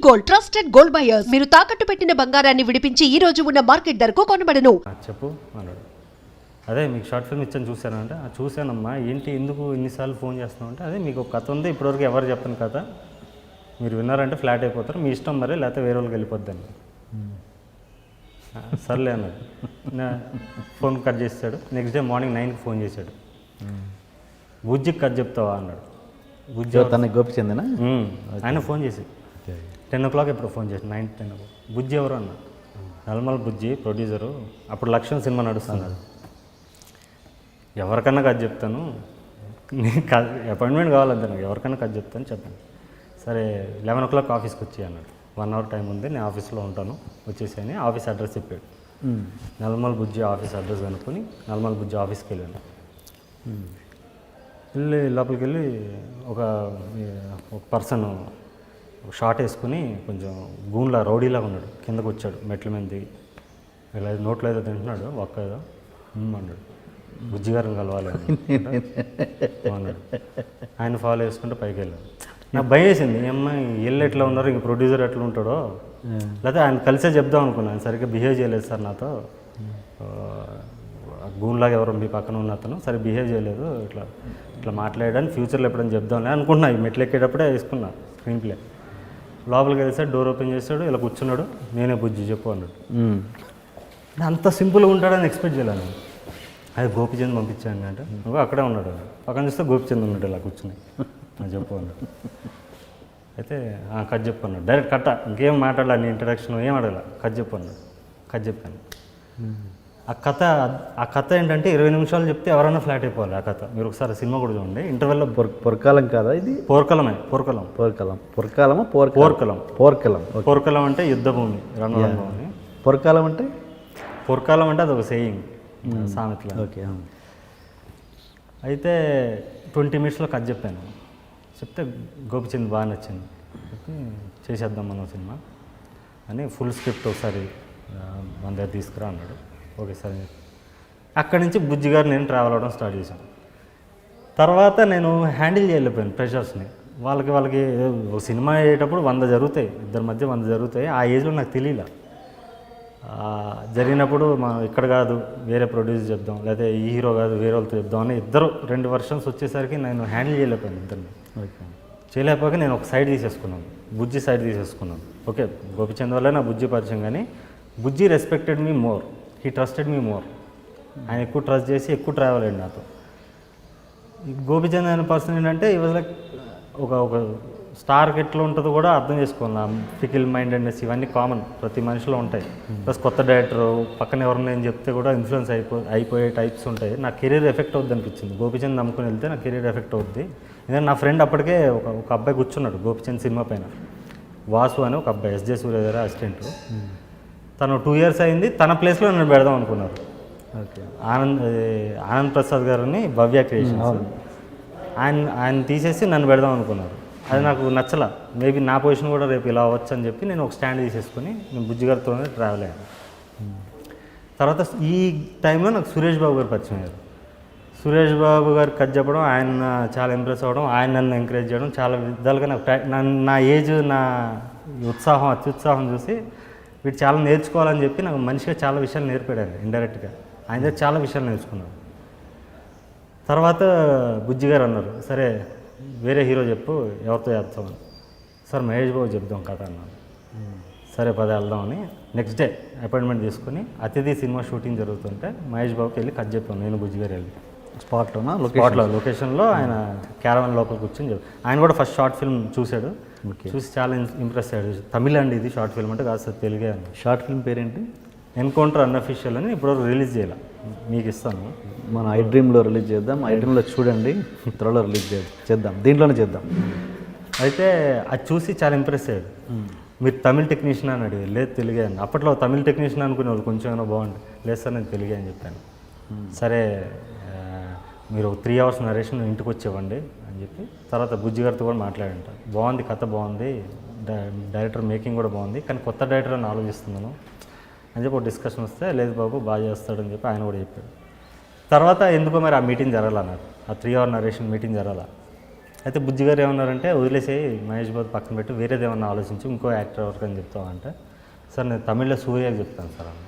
Gold, trusted gold buyers. మీరు తాకట్టు పెట్టిన బంగారాన్ని విడిపించి ఈ రోజు ఉన్న మార్కెట్ ధరకు కొనబడను. చెప్పు అన్నాడు. అదే మీకు షార్ట్ ఫిల్మ్ ఇచ్చాను చూశానంటే చూశానమ్మా, ఏంటి ఎందుకు ఇన్నిసార్లు ఫోన్ చేస్తున్నావు అంటే, అదే మీకు ఒక కథ ఉంది, ఇప్పటివరకు ఎవరు చెప్పను కథ, మీరు విన్నారంటే ఫ్లాట్ అయిపోతారు, మీ ఇష్టం మరి, లేకపోతే వేరే వాళ్ళకి వెళ్ళిపోద్దని. సర్లే అన్నాడు. ఫోన్ కట్ చేస్తాడు. నెక్స్ట్ డే మార్నింగ్ 9కి ఫోన్ చేశాడు. బుజ్జికి కథ చెప్తావా అన్నాడు. బుజ్జి తనకి గోపిచందనా ఆయన ఫోన్ చేసి 10 o'clock ఎప్పుడు ఫోన్ చేసి 9-10 o'clock. బుజ్జి ఎవరు అన్న? నల్మల్ బుజ్జి ప్రొడ్యూసరు, అప్పుడు లక్ష్యం సినిమా నడుస్తున్నాడు. ఎవరికన్నా కథ చెప్తాను, నీకు అపాయింట్మెంట్ కావాలంటే నాకు ఎవరికన్నా కథ చెప్తాను చెప్పాను. సరే 11 o'clock ఆఫీస్కి వచ్చి అన్నాడు. 1 hour టైం ఉంది, నేను ఆఫీస్లో ఉంటాను వచ్చేసి అని ఆఫీస్ అడ్రస్ చెప్పాడు. నల్మల్ బుజ్జి ఆఫీస్ అడ్రస్ కనుక్కొని నల్మల్ బుజ్జి ఆఫీస్కి వెళ్ళాను. లోపలికి వెళ్ళి ఒక పర్సన్ షార్ట్ వేసుకుని కొంచెం గూన్లా రౌడీలాగా ఉన్నాడు. కిందకు వచ్చాడు, మెట్ల మీద దిగి ఇలా నోట్లో ఏదో తింటున్నాడు, ఒక్క ఏదో అన్నాడు. బుజ్జి గారిని కలవాలి అన్నాడు. ఆయన ఫాలో చేసుకుంటే పైకి వెళ్ళాడు. నాకు భయం వేసింది, అమ్మాయి వీళ్ళు ఎట్లా ఉన్నారు, ఇంక ప్రొడ్యూసర్ ఎట్లా ఉంటాడో, లేకపోతే ఆయన కలిసే చెప్దాం అనుకున్నాను. ఆయన సరిగ్గా బిహేవ్ చేయలేదు సార్ నాతో, గూన్లాగా ఎవరో మీ పక్కన ఉన్న అతను సరే బిహేవ్ చేయలేదు, ఇట్లా ఇట్లా మాట్లాడడానికి ఫ్యూచర్లో ఎప్పుడైనా చెప్దాంలే అనుకుంటున్నా. ఈ మెట్లు ఎక్కేటప్పుడే వేసుకున్నా స్క్రీన్ ప్లే. లోపలికి వెళ్ళేసాడు, డోర్ ఓపెన్ చేశాడు, ఇలా కూర్చున్నాడు. నేనే బుజ్జి చెప్పు అన్నాడు. అంత సింపుల్గా ఉంటాడని ఎక్స్పెక్ట్ చేయలేను. అది గోపిచంద్ పంపించాను అంటే అక్కడే ఉన్నాడు. పక్కన చూస్తే గోపిచంద్ ఉన్నాడు ఇలా కూర్చుని. చెప్పు అన్నాడు. అయితే కథ చెప్పు అన్నాడు. డైరెక్ట్ కట్ట, ఇంకేం మాట్లాడాల, నీ ఇంట్రడక్షన్ ఏం అడగల, కథ చెప్పు అన్నాడు. కథ చెప్పాను. ఆ కథ ఏంటంటే 20 నిమిషాలు చెప్తే ఎవరైనా ఫ్లాట్ అయిపోవాలి. ఆ కథ మీరు ఒకసారి సినిమా కూడా చూడండి. ఇంటర్వెల్లో పొరకాలం కాదా ఇది? పోర్కలం అంటే యుద్ధభూమి, రణరంగం. పొరకాలం అంటే అది ఒక సేయింగ్, సామెతలో. ఓకే. అయితే 20 minutesలో కథ చెప్పాను. చెప్తే గోపిచంద్ బాగా నచ్చింది. చెప్పి చేసేద్దాం మనం సినిమా అని ఫుల్ స్క్రిప్ట్ ఒకసారి మన దగ్గర తీసుకురా అన్నాడు. Okay sir. అక్కడి నుంచి బుజ్జి గారు నేను ట్రావెల్ అవ్వడం స్టార్ట్ చేశాను. తర్వాత నేను హ్యాండిల్ చేయలేకపోయాను ప్రెషర్స్ని. వాళ్ళకి ఒక సినిమా అయ్యేటప్పుడు 100 జరుగుతాయి, ఇద్దరి మధ్య 100 జరుగుతాయి. ఆ ఏజ్లో నాకు తెలియలే. జరిగినప్పుడు మనం ఇక్కడ కాదు వేరే ప్రొడ్యూసర్ చెప్దాం, లేకపోతే ఈ హీరో కాదు వేరే వాళ్ళతో చెప్దాం అని 2 versions వచ్చేసరికి నేను హ్యాండిల్ చేయలేకపోయాను ఇద్దరిని. చేయలేకపోయాక నేను ఒక సైడ్ తీసేసుకున్నాను, బుజ్జి సైడ్ తీసేసుకున్నాను. ఓకే, గోపిచంద్ వల్ల నా బుజ్జి పరిచయం, కానీ Bujji respected me more, he trusted me more. ఆయన ఎక్కువ ట్రస్ట్ చేసి ఎక్కువ ట్రావెల్ అయ్యింది నాతో. గోపిచంద్ అనే పర్సన్ ఏంటంటే ఈ వాజ్ లైక్ ఒక స్టార్కి ఎట్లా ఉంటుందో కూడా అర్థం చేసుకోవాలి. ఫికిల్ మైండెడ్నెస్ ఇవన్నీ కామన్, ప్రతి మనిషిలో ఉంటాయి. ప్లస్ కొత్త డైరెక్టర్ పక్కన ఎవరైనా నేను చెప్తే కూడా ఇన్ఫ్లుయెన్స్ అయిపోయే టైప్స్ ఉంటాయి. నా కెరీర్ ఎఫెక్ట్ అవుద్ది అనిపించింది. గోపిచంద్ నమ్ముకుని వెళ్తే నా కెరీర్ ఎఫెక్ట్ అవుద్ది. ఎందుకంటే నా ఫ్రెండ్ అప్పటికే ఒక అబ్బాయి కూర్చున్నాడు గోపిచంద్ సినిమా పైన, వాసు అని ఒక అబ్బాయి, ఎస్జే సూర్య గారు అసిస్టెంట్. తను 2 years అయింది, తన ప్లేస్లో నన్ను పెడదాం అనుకున్నారు. ఓకే, ఆనంద్ ప్రసాద్ గారిని భవ్య క్రియేషన్స్, ఆయన తీసేసి నన్ను పెడదాం అనుకున్నారు. అది నాకు నచ్చల. మేబీ నా పొజిషన్ కూడా రేపు ఇలా అవ్వచ్చు అని చెప్పి నేను ఒక స్టాండ్ తీసేసుకొని నేను బుజ్జి గారితోనే ట్రావెల్ అయ్యాను. తర్వాత ఈ టైంలో నాకు సురేష్ బాబు గారు పరిచయం అయ్యారు. సురేష్ బాబు గారికి కథ చెప్పడం, ఆయన చాలా ఇంప్రెస్ అవ్వడం, ఆయన నన్ను ఎంకరేజ్ చేయడం, చాలా విధాలుగా నాకు నా ఏజ్, నా అత్యుత్సాహం చూసి వీడు చాలా నేర్చుకోవాలని చెప్పి నాకు మనిషిగా చాలా విషయాలు నేర్పాడు. ఇండైరెక్ట్గా ఆయన దగ్గర చాలా విషయాలు నేర్చుకున్నాను. తర్వాత బుజ్జి గారు అన్నారు, సరే వేరే హీరో చెప్పు, ఎవరితో చేస్తామని. సార్ మహేష్ బాబు చెప్దాం కథ అన్నాను. సరే పద వెళ్దామని నెక్స్ట్ డే అపాయింట్మెంట్ తీసుకుని అతిథి సినిమా షూటింగ్ జరుగుతుంటే మహేష్ బాబుకి వెళ్ళి కథ చెప్పాను. నేను బుజ్జి గారు వెళ్ళి లొకేషన్లో ఆయన క్యారవాన్ లోపల కూర్చొని ఆయన కూడా ఫస్ట్ షార్ట్ ఫిల్మ్ చూశాడు. చూసి చాలా ఇంప్రెస్ అయ్యాడు. తమిళ అండి ఇది షార్ట్ ఫిల్మ్ అంటే, కాదు సార్ తెలుగే అని. షార్ట్ ఫిల్మ్ పేరేంటి? ఎన్కౌంటర్ అన్అఫీషియల్ అని ఇప్పటివరకు రిలీజ్ చేయాలి, మీకు ఇస్తాను. మన ఐ డ్రీమ్లో రిలీజ్ చేద్దాం. ఐ డ్రీమ్లో చూడండి, త్వరలో రిలీజ్ చేద్దాం, దీంట్లోనే చేద్దాం. అయితే అది చూసి చాలా ఇంప్రెస్ అయ్యాడు. మీరు తమిళ టెక్నీషియన్ అని అడిగారు. లేదు తెలుగే అని. అప్పట్లో తమిళ టెక్నీషియన్ అనుకునే వాళ్ళు కొంచెం ఏమైనా బాగుంటుంది. లేదు సార్ నేను తెలుగే అని చెప్పాను. సరే మీరు 3 hours నరేషన్ ఇంటికి వచ్చేవ్వండి అని చెప్పి తర్వాత బుజ్జి గారితో కూడా మాట్లాడంట. బాగుంది కథ, బాగుంది, డైరెక్టర్ మేకింగ్ కూడా బాగుంది, కానీ కొత్త డైరెక్టర్ అని ఆలోచిస్తున్నాను అని చెప్పి ఒక డిస్కషన్ వస్తే, లేదు బాబు బాగా చేస్తాడని చెప్పి ఆయన కూడా చెప్పాడు. తర్వాత ఎందుకో మరి ఆ మీటింగ్ జరగాలన్నారు, ఆ 3 hour నరేషన్ మీటింగ్ జరగాల. అయితే బుజ్జి గారు ఏమన్నారంటే వదిలేసి మహేష్ బాబు పక్కన పెట్టి వేరేది ఏమన్నా ఆలోచించి ఇంకో యాక్టర్ ఎవరికి అని చెప్తామంటే సార్ నేను తమిళ్లో సూర్యకి చెప్తాను సార్ అన్న.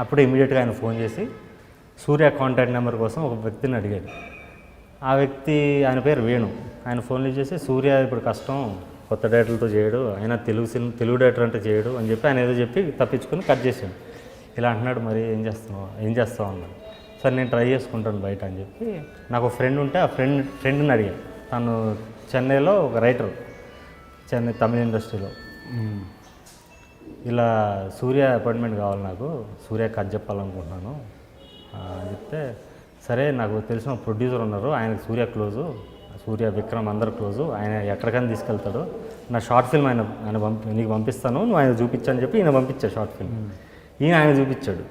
అప్పుడు ఇమీడియట్గా ఆయన ఫోన్ చేసి సూర్య కాంటాక్ట్ నెంబర్ కోసం ఒక వ్యక్తిని అడిగాడు. ఆ వ్యక్తి ఆయన పేరు వేణు. ఆయన ఫోన్ లిఫ్ట్ చేసి సూర్య ఇప్పుడు కష్టం, కొత్త డైరెక్టర్లతో చేయడు, ఆయన తెలుగు డైరెక్టర్ అంటే చేయడు అని చెప్పి ఆయన ఏదో చెప్పి తప్పించుకొని కట్ చేసాడు. ఇలా అంటున్నాడు, మరి ఏం చేస్తావు అన్నాడు. సార్ నేను ట్రై చేసుకుంటాను బయట అని చెప్పి నాకు ఒక ఫ్రెండ్ ఉంటే ఆ ఫ్రెండ్ని అడిగాను. తను చెన్నైలో ఒక రైటర్, చెన్నై తమిళ ఇండస్ట్రీలో. ఇలా సూర్య అపాయింట్మెంట్ కావాలి, నాకు సూర్య కథ చెప్పాలనుకుంటున్నాను అని చెప్తే, సరే నాకు తెలిసిన ప్రొడ్యూసర్ ఉన్నారు, ఆయనకు సూర్య క్లోజు, సూర్య విక్రమ్ అందరు క్లోజు, ఆయన ఎక్కడికైనా తీసుకెళ్తాడు, నా షార్ట్ ఫిల్మ్ ఆయన నీకు పంపిస్తాను, నువ్వు ఆయన చూపించని చెప్పి ఈయన పంపించాడు షార్ట్ ఫిల్మ్. ఆయన చూపించాడు.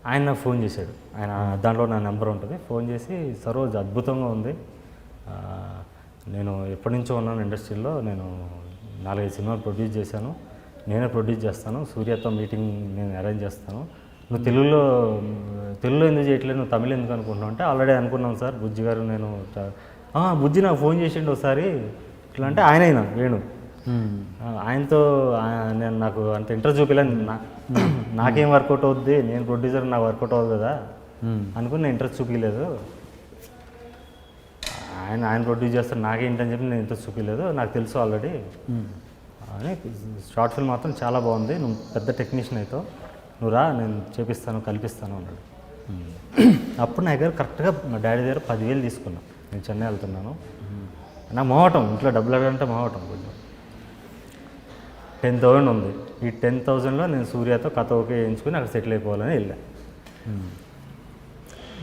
ఆయన నాకు ఫోన్ చేశాడు. ఆయన దాంట్లో నా నెంబర్ ఉంటుంది. ఫోన్ చేసి సరోజ్ అద్భుతంగా ఉంది, నేను ఎప్పటి నుంచో ఉన్నాను ఇండస్ట్రీలో, నేను 4-5 సినిమాలు ప్రొడ్యూస్ చేశాను, నేనే ప్రొడ్యూస్ చేస్తాను, సూర్యతో మీటింగ్ నేను అరేంజ్ చేస్తాను, నువ్వు తెలుగులో ఎందుకు చేయట్లేదు, నువ్వు తమిళ ఎందుకు అనుకుంటున్నావు అంటే ఆల్రెడీ అనుకున్నాం సార్, బుజ్జి గారు నేను బుజ్జి నాకు ఫోన్ చేసిండు ఒకసారి ఇట్లా అంటే ఆయన వేణు ఆయనతో నేను నాకు అంత ఇంట్రెస్ట్ చూపించలేదు, నాకేం వర్కౌట్ అవుద్ది, నేను ప్రొడ్యూసర్ నాకు వర్కౌట్ అవ్వదు కదా అనుకుని నేను ఇంట్రెస్ట్ చూపించలేదు, ఆయన ప్రొడ్యూస్ చేస్తారు నాకేంటని చెప్పి నేను ఇంట్రెస్ట్ చూపించలేదు, నాకు తెలుసు ఆల్రెడీ అని. షార్ట్ ఫిల్మ్ మాత్రం చాలా బాగుంది, నువ్వు పెద్ద టెక్నీషియన్ అవుతావు, నువ్వు రా నేను చేపిస్తాను కల్పిస్తాను అన్నాడు. అప్పుడు నా దగ్గర కరెక్ట్గా మా డాడీ దగ్గర 10,000 తీసుకున్నాను. నేను చెన్నై వెళ్తున్నాను, నా మొహటం ఇంట్లో డబ్బులు అడగంటే మొహటం కొంచెం 10,000 ఉంది. ఈ 10,000లో నేను సూర్యతో కథ ఓకే వేయించుకుని అక్కడ సెటిల్ అయిపోవాలని వెళ్ళా.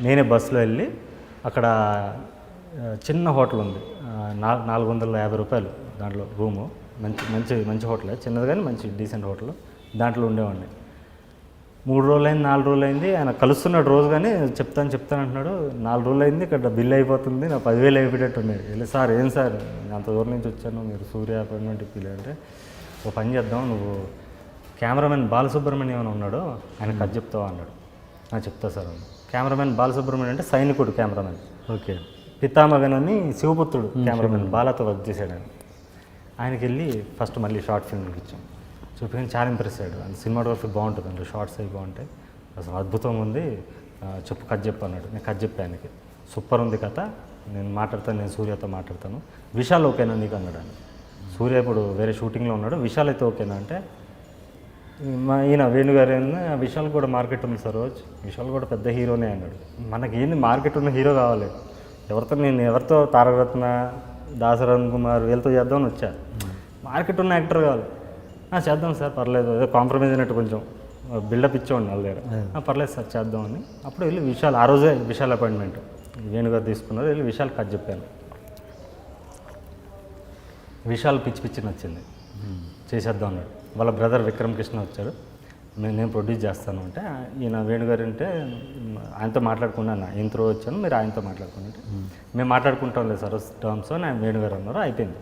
నేనే బస్సులో వెళ్ళి అక్కడ చిన్న హోటల్ ఉంది, 450 రూపాయలు దాంట్లో రూము, మంచి హోటలే, చిన్నది కానీ మంచి డీసెంట్ హోటల్, దాంట్లో ఉండేవాడిని. 3 రోజులైంది 4 రోజులైంది, ఆయన కలుస్తున్నాడు రోజు, కానీ చెప్తాను అంటున్నాడు. 4 రోజులైంది, ఇక్కడ బిల్ అయిపోతుంది, నా 10,000 అయిపోయేటట్టు ఉన్నాయి. వెళ్ళి సార్ ఏం సార్ అంత దూరం నుంచి వచ్చాను, మీరు సూర్య అపాయింట్మెంట్ ఇప్పిలే అంటే, ఓ పని చేద్దాం, నువ్వు కెమెరామెన్ బాలసుబ్రహ్మణ్యం అని ఉన్నాడు, ఆయన కథ చెప్తావా అన్నాడు. చెప్తా సార్ అన్న. కెమెరామెన్ బాలసుబ్రహ్మణ్యం అంటే సైనికుడు కెమెరామెన్, ఓకే, పితామగన్ అని శివపుత్రుడు కెమెరామెన్ బాలాతో వర్క్ చేశాడు ఆయన. ఆయనకి వెళ్ళి ఫస్ట్ మళ్ళీ షార్ట్ ఫిల్మ్ ఇచ్చాం, చూపించి చాలా ఇంప్రెస్ అయ్యాడు. అంత సినిమాటోగ్రఫీ బాగుంటుంది, అందులో షార్ట్స్ అవి బాగుంటాయి, అసలు అద్భుతంగా ఉంది, చెప్పు కథ చెప్పు అన్నాడు. నేను కథ చెప్పాను, ఆయనకి సూపర్ ఉంది కథ, నేను మాట్లాడతాను, నేను సూర్యతో మాట్లాడతాను, విశాల్ ఓకేనా నీకు అన్నాడు ఆయన. సూర్య ఇప్పుడు వేరే షూటింగ్లో ఉన్నాడు, విశాల్ అయితే ఓకేనా అంటే, ఈయన వేణుగారు ఏంది, విశాల్ కూడా మార్కెట్ ఉంది సరోజ్, విశాల్ కూడా పెద్ద హీరోనే అన్నాడు. మనకి ఏంది మార్కెట్ ఉన్న హీరో కావాలి, ఎవరితో తారకరత్న, దాసరథ్ కుమార్ వీళ్ళతో చేద్దామని వచ్చా, మార్కెట్ ఉన్న యాక్టర్ కావాలి. చేద్దాం సార్ పర్లేదు, ఏదో కాంప్రమైజ్ అయినట్టు కొంచెం బిల్డప్ ఇచ్చేవాడిని వాళ్ళ దగ్గర. పర్లేదు సార్ చేద్దామని. అప్పుడు వెళ్ళి విశాల్, ఆ రోజే విశాల్ అపాయింట్మెంట్ వేణుగారు తీసుకున్నారు, వెళ్ళి విశాల్ కథ చెప్పాను. విశాల్ పిచ్చి నచ్చింది, చేసేద్దాం అన్నాడు. వాళ్ళ బ్రదర్ విక్రమ్ కృష్ణ వచ్చాడు, నేను ప్రొడ్యూస్ చేస్తాను అంటే, ఈయన వేణుగారు అంటే ఆయనతో మాట్లాడుకున్నాను, ఈయన త్రూ వచ్చాను, మీరు ఆయనతో మాట్లాడుకుంటే మేము మాట్లాడుకుంటాం లేదు సార్ టర్మ్స్ అని ఆయన వేణుగారు అన్నారు. అయిపోయింది.